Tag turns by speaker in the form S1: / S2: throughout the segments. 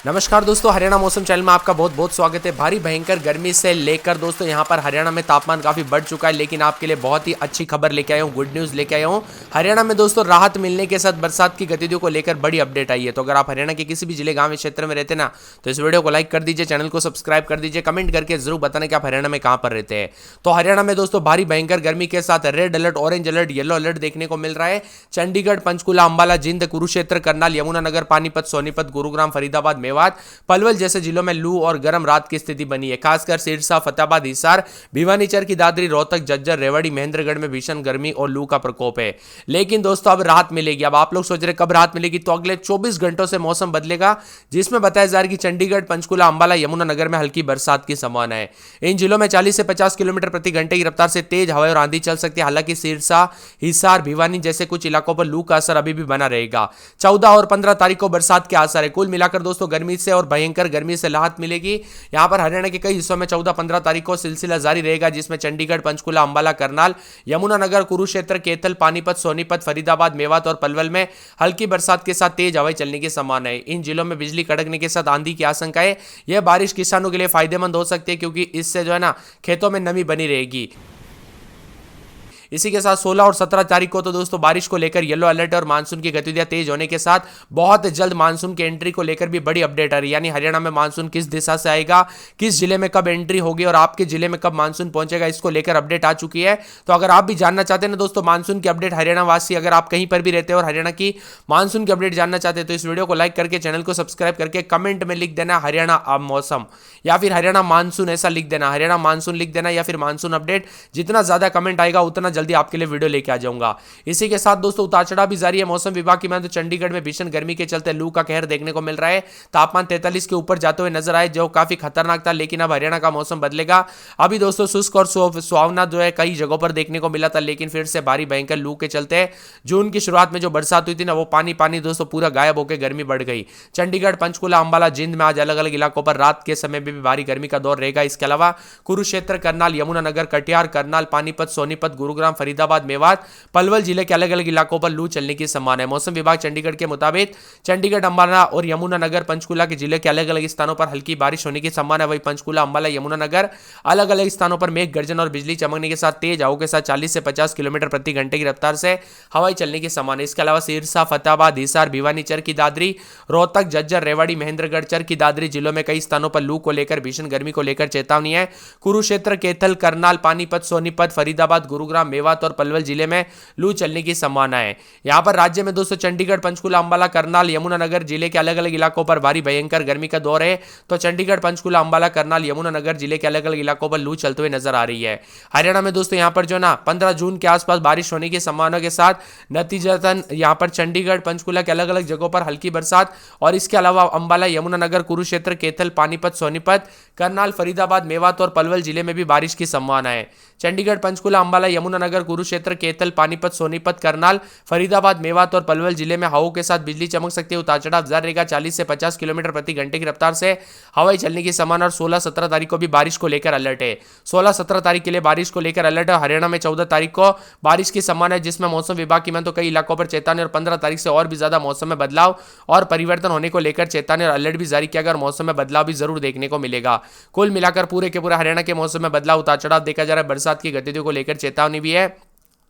S1: नमस्कार दोस्तों, हरियाणा मौसम चैनल में आपका बहुत बहुत स्वागत है। भारी भयंकर गर्मी से लेकर दोस्तों यहाँ पर हरियाणा में तापमान काफ़ी बढ़ चुका है, लेकिन आपके लिए बहुत ही अच्छी खबर लेके आया हूँ, गुड न्यूज़ लेके आया हूँ। हरियाणा में दोस्तों राहत मिलने के साथ बरसात की गतिविधियों को लेकर बड़ी अपडेट आई है। तो अगर आप हरियाणा के किसी भी जिले गाँव क्षेत्र में रहते ना, तो इस वीडियो को लाइक कर दीजिए, चैनल को सब्सक्राइब कर दीजिए, कमेंट करके जरूर बताना कि आप हरियाणा में कहाँ पर रहते हैं। तो हरियाणा में दोस्तों भारी भयंकर गर्मी के साथ red alert, orange alert, yellow alert देखने को मिल रहा है। चंडीगढ़, पंचकुला, अंबाला, जिंद, कुरुक्षेत्र, करनाल, यमुनानगर, पानीपत, सोनीपत, गुरुग्राम, फरीदाबाद, मेवात, पलवल जैसे जिलों में लू और गर्म रात की स्थिति बनी है। खासकर सिरसा, फतेहाबाद, हिसार, भिवानी, चरखी दादरी, रोहतक, झज्जर, रेवाड़ी, महेंद्रगढ़ में भीषण गर्मी और लू का प्रकोप है। लेकिन दोस्तों अब राहत मिलेगी। अब आप लोग सोच रहे कब राहत मिलेगी, तो अगले 24 घंटों से मौसम बदलेगा, जिसमें बताया जा रहा है कि चंडीगढ़, पंचकुला, अंबाला, यमुनानगर में हल्की बरसात की संभावना है। इन जिलों में 40 से 50 किलोमीटर प्रति घंटे की रफ्तार से तेज हवा और आंधी चल सकती है। हालांकि सिरसा, हिसार, भिवानी जैसे कुछ इलाकों पर लू का असर अभी भी बना रहेगा। 14 और 15 तारीख को बरसात के आसार है। कुल मिलाकर दोस्तों गर्मी से और भयंकर गर्मी से राहत मिलेगी। यहां पर हरियाणा के कई हिस्सों में 14-15 तारीख को सिलसिला जारी रहेगा, जिसमें चंडीगढ़, पंचकुला, अंबाला, करनाल, यमुनानगर, कुरुक्षेत्र, कैथल, पानीपत, सोनीपत, फरीदाबाद, मेवात और पलवल में हल्की बरसात के साथ तेज हवाएं चलने की संभावना है। इन जिलों में बिजली कड़कने के साथ आंधी की आशंका है। यह बारिश किसानों के लिए फायदेमंद हो सकती है, क्योंकि इससे जो है ना खेतों में नमी बनी रहेगी। इसी के साथ 16 और 17 तारीख को तो दोस्तों बारिश को लेकर येलो अलर्ट और मानसून की गतिविधियां तेज होने के साथ बहुत जल्द मानसून की एंट्री को लेकर भी बड़ी अपडेट आ रही है। यानी हरियाणा में मानसून किस दिशा से आएगा, किस जिले में कब एंट्री होगी और आपके जिले में कब मानसून पहुंचेगा, इसको लेकर अपडेट आ चुकी है। तो अगर आप भी जानना चाहते हैं ना दोस्तों मानसून की अपडेट, हरियाणा वासी अगर आप कहीं पर भी रहते हैं और हरियाणा की मानसून की अपडेट जानना चाहते हैं, तो इस वीडियो को लाइक करके चैनल को सब्सक्राइब करके कमेंट में लिख देना हरियाणा अब मौसम, या फिर हरियाणा मानसून ऐसा लिख देना, हरियाणा मानसून लिख देना, या फिर मानसून अपडेट। जितना ज्यादा कमेंट आएगा उतना जल्दी आपके लिए वीडियो लेके आ जाऊंगा। इसी के साथ दोस्तों उतार चढ़ाव भी जारी है मौसम विभाग की माने तो चंडीगढ़ में भीषण गर्मी के चलते लू का कहर देखने को मिल रहा है। तापमान 43 के ऊपर जाते हुए नजर आए, जो काफी खतरनाक था। लेकिन अब हरियाणा का मौसम बदलेगा। अभी दोस्तों शुष्क और सुहावना जो है कई जगहों पर देखने को मिला था, लेकिन फिर से भारी भयंकर लू के चलते जून की शुरुआत में जो बरसात हुई थी ना, वो पानी पानी दोस्तों पूरा गायब होकर गर्मी बढ़ गई। चंडीगढ़, पंचकुला, अंबाला, जिंद में आज अलग अलग इलाकों पर रात के समय में भी भारी गर्मी का दौर रहेगा। इसके अलावा कुरुक्षेत्र, करनाल, यमुनानगर, कटिहार, करनाल, पानीपत, सोनीपत, गुरुग्राम, फरीदाबाद, मेवात, पलवल जिले के अलग अलग इलाकों पर लू चलने की संभावना है। मौसम विभाग चंडीगढ़ के मुताबिक चंडीगढ़, अंबाला और यमुनानगर, पंचकुला के जिले के अलग अलग स्थानों पर हल्की बारिश होने की संभावना है। वहीं पंचकुला, अंबाला, यमुनानगर अलग अलग स्थानों पर मेघ गर्जन और बिजली चमकने के साथ तेज हवाओं के साथ 40 से 50 किलोमीटर प्रति घंटे की रफ्तार से हवाई चलने की संभावना है। इसके अलावा सिरसा, फतेहाबाद, हिसार, भिवानी, चरखी दादरी, रोहतक, झज्जर, रेवाड़ी, महेंद्रगढ़, चरखी दादरी जिलों में कई स्थानों पर लू को लेकर भीषण गर्मी को लेकर चेतावनी है। कुरुक्षेत्र, कैथल, करनाल, पानीपत, सोनीपत, फरीदाबाद, गुरुग्राम, मेवात और पलवल जिले में लू चलने की संभावना है। यहां पर राज्य में दोस्तों चंडीगढ़, पंचकुला, अंबाला, करनाल, यमुनानगर जिले के अलग अलग इलाकों पर भारी भयंकर गर्मी का दौर है। तो चंडीगढ़, पंचकुला, अंबाला, करनाल, यमुनानगर जिले के अलग अलग इलाकों पर लू चलते हुए नजर आ रही है। हरियाणा में दोस्तों यहां पर जो ना 15 जून के आसपास बारिश होने की संभावना के साथ नतीजतन यहां पर चंडीगढ़, पंचकुला के अलग अलग जगहों पर हल्की बरसात और इसके अलावा अंबाला, यमुनानगर, कुरुक्षेत्र, कैथल, पानीपत, सोनीपत, करनाल, फरीदाबाद, मेवात और पलवल जिले में भी बारिश की संभावना है। चंडीगढ़, पंचकुला, अंबाला, यमुनानगर, कुरुक्षेत्र, कैथल, पानीपत, सोनीपत, करनाल, फरीदाबाद, मेवात और पलवल जिले में हवाओं के साथ बिजली चमक सकती है। उतार चढ़ाव जारी रहेगा। 40 से 50 किलोमीटर प्रति घंटे की रफ्तार से हवाई चलने की संभावना। और 16-17 तारीख को भी बारिश को लेकर अलर्ट है। 16-17 तारीख के लिए बारिश को लेकर अलर्ट है। हरियाणा में 14 तारीख को बारिश की संभावना है, जिसमें मौसम विभाग की माने तो कई इलाकों पर चेतावनी और 15 तारीख से और भी ज्यादा मौसम में बदलाव और परिवर्तन होने को लेकर चेतावनी और अलर्ट भी जारी किया गया और मौसम में बदलाव भी जरूर देखने को मिलेगा। कुल मिलाकर पूरे के पूरे हरियाणा के मौसम में बदलाव, उतार चढ़ाव देखा जा रहा है। बरसात की गतिविधियों को लेकर चेतावनी भी है।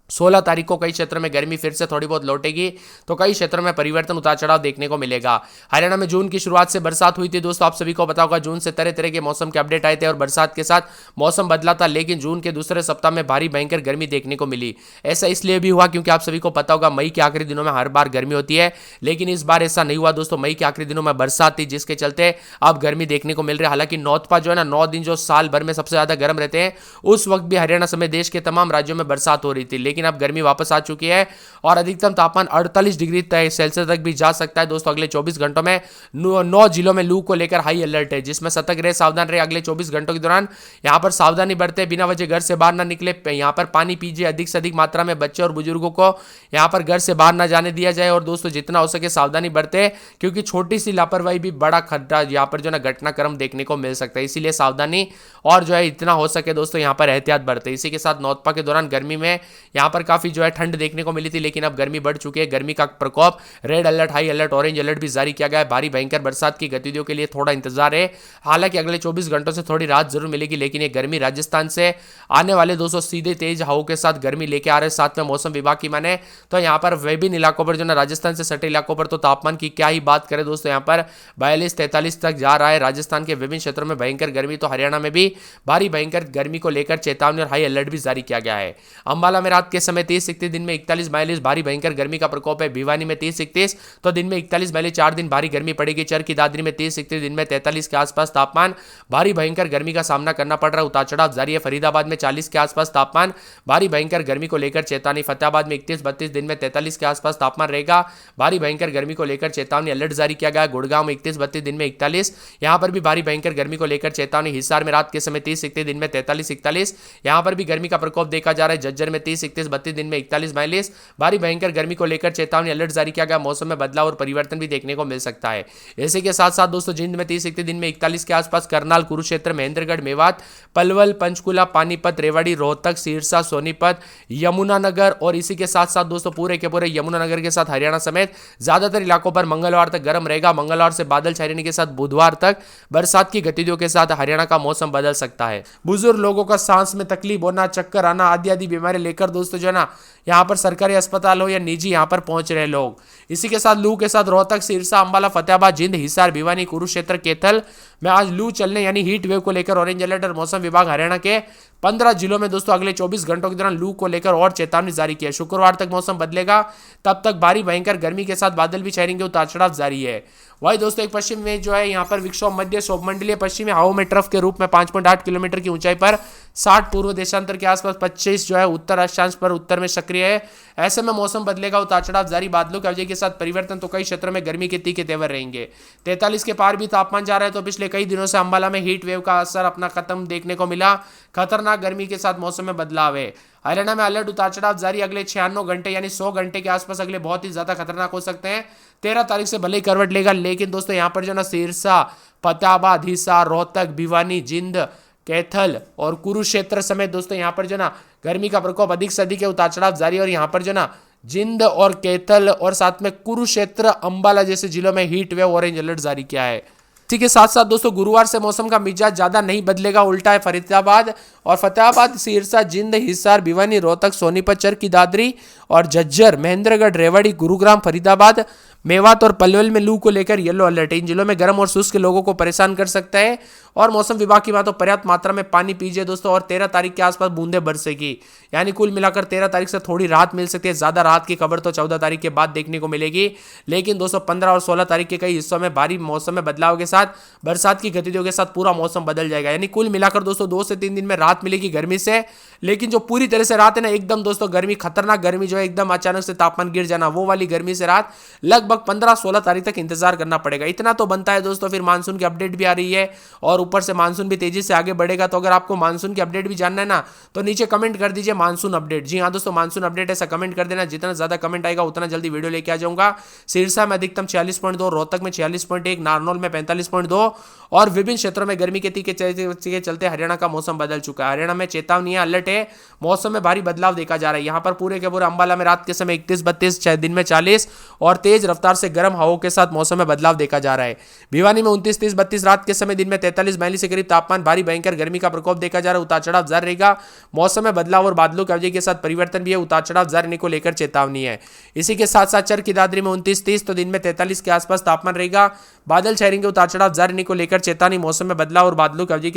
S1: 16 तारीख को कई क्षेत्रों में गर्मी फिर से थोड़ी बहुत लौटेगी, तो कई क्षेत्रों में परिवर्तन, उतार चढ़ाव देखने को मिलेगा। हरियाणा में जून की शुरुआत से बरसात हुई थी दोस्तों, आप सभी को पता होगा। जून से तरह तरह के मौसम के अपडेट आए थे और बरसात के साथ मौसम बदला था, लेकिन जून के दूसरे सप्ताह में भारी भयंकर गर्मी देखने को मिली। ऐसा इसलिए भी हुआ क्योंकि आप सभी को पता होगा मई के आखिरी दिनों में हर बार गर्मी होती है, लेकिन इस बार ऐसा नहीं हुआ दोस्तों। मई के आखिरी दिनों में बरसात थी, जिसके चलते अब गर्मी देखने को मिल रही है। हालांकि नौतपा जो है ना 9 दिन जो साल भर में सबसे ज्यादा गर्म रहते हैं, उस वक्त भी हरियाणा समेत देश के तमाम राज्यों में बरसात हो रही थी, लेकिन अब गर्मी वापस चुकी है और अधिकतम तापमान 48 डिग्री सेल्सियस तक भी जा सकता है दोस्तों। अगले 24 घंटों में 9 जिलों में लू को लेकर हाई अलर्ट है, जिसमें सतर्क रहे, सावधान रहे। अगले 24 घंटों के दौरान यहां पर सावधानी बरते, बिना वजह घर से बाहर ना निकले, यहां पर पानी पीजिए, अधिक से अधिक मात्रा में बच्चे और बुजुर्गों को यहां पर घर से बाहर ना जाने दिया जाए। और दोस्तों जितना हो सके सावधानी बरते, क्योंकि छोटी सी लापरवाही भी बड़ा खतरा यहां पर जो ना घटनाक्रम देखने को मिल सकता है। इसीलिए सावधानी और जो है इतना हो सके दोस्तों यहां पर एहतियात बरते। इसी के साथ नौतपा के दौरान गर्मी में यहां यहाँ पर काफी जो है ठंड देखने को मिली थी, लेकिन अब गर्मी बढ़ चुकी है। गर्मी का प्रकोप, red alert, high alert, orange alert भी जारी किया गया है। भारी भयंकर बरसात की गतिविधियों के लिए थोड़ा इंतजार है। हालांकि अगले 24 घंटों से थोड़ी राहत जरूर मिलेगी, लेकिन ये गर्मी राजस्थान से आने वाले दोस्तों सीधे तेज हवाओं के साथ गर्मी लेके आ रहे हैं। साथ में मौसम विभाग की माने तो यहाँ पर विभिन्न इलाकों पर जो ना राजस्थान से सटे इलाकों पर तो तापमान की क्या ही बात करें दोस्तों, यहाँ पर 42-43 तक जा रहा है। राजस्थान के विभिन्न क्षेत्रों में भयंकर गर्मी, तो हरियाणा में भी भारी भयंकर गर्मी को लेकर चेतावनी और हाई अलर्ट भी जारी किया गया है। अंबाला में रात के समय 30-31, दिन में 41-42 भारी भयंकर गर्मी का प्रकोप है। भिवानी में 30-31 तो दिन में 41-42 4 दिन भारी गर्मी पड़ेगी। चरखी दादरी में 30-31 दिन में 43 के आसपास तापमान, भारी भयंकर गर्मी का सामना करना पड़ रहा है। उतार चढ़ाव जारी है। फरीदाबाद में 40 के आसपास तापमान, भारी भयंकर गर्मी को लेकर चेतावनी। फतेहाबाद में 31-32 दिन में 43 के आसपास तापमान रहेगा। भारी भयंकर गर्मी को लेकर चेतावनी, अलर्ट जारी किया गया है। गुड़गांव में 31-32 दिन में 41, यहां पर भी भारी भयंकर गर्मी को लेकर चेतावनी। हिसार में रात के समय 30-31 दिन में 43-41, यहां पर भी गर्मी का प्रकोप देखा जा रहा है। जज्जर में 30-31-32 दिन में 41-42, भारी भयंकर गर्मी को लेकर चेतावनी, अलर्ट जारी किया गया। मौसम में बदलाव और परिवर्तन भी देखने को मिल सकता है। इसी के साथ साथ दोस्तों जिंद में 30-31 दिन में 41 के आसपास, करनाल, कुरुक्षेत्र, महेंद्रगढ़, मेवात, पलवल, पंचकुला, पानीपत, रेवाड़ी, रोहतक, सिरसा, सोनीपत, यमुनानगर और इसी के साथ साथ दोस्तों पूरे के पूरे यमुनानगर के साथ हरियाणा समेत ज्यादातर इलाकों पर मंगलवार तक गर्म रहेगा। मंगलवार से बादल छाए रहने के साथ बुधवार तक बरसात की गतिविधियों के साथ हरियाणा का मौसम बदल सकता है। बुजुर्ग लोगों का सांस में तकलीफ होना, चक्कर आना आदि आदि बीमारी लेकर दोस्तों जो है ना यहाँ पर सरकारी अस्पताल हो या निजी यहाँ पर पहुंच रहे लोग। इसी के साथ लू के साथ रोहतक, सिरसा, अंबाला, फतेहाबाद, जिंद, हिसार, भिवानी, कुरुक्षेत्र, कैथल में आज लू चलने यानी हीट वेव को लेकर ऑरेंज अलर्ट और मौसम विभाग हरियाणा के 15 जिलों में दोस्तों अगले 24 घंटों के दौरान लू को लेकर और चेतावनी जारी की है। शुक्रवार तक मौसम बदलेगा, तब तक भारी भयंकर गर्मी के साथ बादल भी छाएंगे, उतार चढ़ाव जारी है। वही दोस्तों एक पश्चिम में जो है यहाँ पर विक्षोभ मध्य शोभमंडलीय पश्चिमी हवाओं में ट्रफ के रूप में 5.8 किलोमीटर की ऊंचाई पर 60 पूर्व देशांतर के आसपास, 25 जो है उत्तर अक्षांश पर उत्तर में सक्रिय है। ऐसे में मौसम बदलेगा, उतार चढ़ाव जारी, बादलों की अवधि के साथ परिवर्तन, तो कई क्षेत्रों में गर्मी के तीखे तेवर रहेंगे। 43 के पार भी तापमान जा रहा है। तो पिछले कई दिनों से अंबाला में हीट वेव का असर अपना खत्म देखने को मिला। खतरनाक गर्मी के साथ मौसम में बदलाव है। हरियाणा में अलर्ट, उतार चढ़ाव जारी। अगले 96 घंटे यानी 100 घंटे के आसपास अगले बहुत ही ज्यादा खतरनाक हो सकते हैं। 13 तारीख से भले ही करवट लेगा, लेकिन दोस्तों यहाँ पर जो ना सिरसा, फतेहाबाद, हिसार, रोहतक, भिवानी, जिंद, कैथल और कुरुक्षेत्र समेत दोस्तों यहाँ पर जो ना गर्मी का प्रकोप अधिक से अधिक है, उतार चढ़ाव जारी। और यहाँ पर जो ना जिंद और कैथल और साथ में कुरुक्षेत्र, अंबाला जैसे जिलों में हीट वेव ऑरेंज अलर्ट जारी किया है। इसी के साथ साथ दोस्तों गुरुवार से मौसम का मिजाज ज्यादा नहीं बदलेगा, उल्टा है। फरीदाबाद और फतेहाबाद, सिरसा, जिंद, हिसार, भिवानी, रोहतक, सोनीपत, चरखी दादरी और झज्जर, महेंद्रगढ़, रेवाड़ी, गुरुग्राम, फरीदाबाद, मेवात और पलवल में लू को लेकर येलो अलर्ट है। इन जिलों में गर्म और शुष्क लोगों को परेशान कर सकता है। और मौसम विभाग की बात तो पर्याप्त मात्रा में पानी पीजिए दोस्तों। और 13 तारीख के आसपास बूंदे बरसेगी, यानी कुल मिलाकर 13 तारीख से थोड़ी राहत मिल सकती है। ज्यादा राहत की खबर तो 14 तारीख के बाद देखने को मिलेगी, लेकिन दोस्तों 15 और 16 तारीख के कई हिस्सों में भारी मौसम में बदलाव के साथ बरसात की गतिविधियों के साथ पूरा मौसम बदल जाएगा। यानी कुल मिलाकर दोस्तों 2 से 3 दिन में राहत मिलेगी गर्मी से। लेकिन जो पूरी तरह से राहत है ना, एकदम दोस्तों गर्मी, खतरनाक गर्मी जो है, एकदम अचानक से तापमान गिर जाना, वो वाली गर्मी से राहत लगभग 15-16 तारीख तक इंतजार करना पड़ेगा। इतना तो बनता है दोस्तों। फिर मानसून की अपडेट भी आ रही है और ऊपर से मानसून भी तेजी से आगे बढ़ेगा। तो अगर आपको मानसून की अपडेट भी जानना है ना, तो नीचे कमेंट कर दीजिए मानसून अपडेट। जी हाँ दोस्तों, मानसून अपडेट ऐसा कमेंट कर देना। जितना ज्यादा कमेंट आएगा उतना जल्दी वीडियो लेके आ जाऊंगा। सिरसा में अधिकतम 46.2, रोहतक में 46.1, नारनौल में 45.2 और विभिन्न क्षेत्रों में गर्मी के तीखे के चलते हरियाणा का मौसम बदल चुका है। हरियाणा में चेतावनी है, अलर्ट है। मौसम में भारी बदलाव देखा जा रहा है। यहाँ पर पूरे के पूरे अंबाला में रात के समय 31-32, दिन में 40 और तेज रफ्तार से गर्म हवाओं के साथ मौसम में बदलाव देखा जा रहा है। भिवानी में 29-30-32 रात के समय, दिन में 43-42 के करीब तापमान, भारी भयंकर गर्मी का प्रकोप देखा जा रहा है। उतार चढ़ाव जारी रहेगा। मौसम में बदलाव और बादलों की अवधि के साथ परिवर्तन भी है। उतार चढ़ाव जारी रहने को लेकर चेतावनी है। इसी के साथ साथ चरखी दादरी में 29-30 तो दिन में 43 के आसपास तापमान रहेगा। बादल छाएंगे, उतार चढ़ाव जारी रहने को लेकर चेतावनी। मौसम में बदलाव और बादलों की अवधि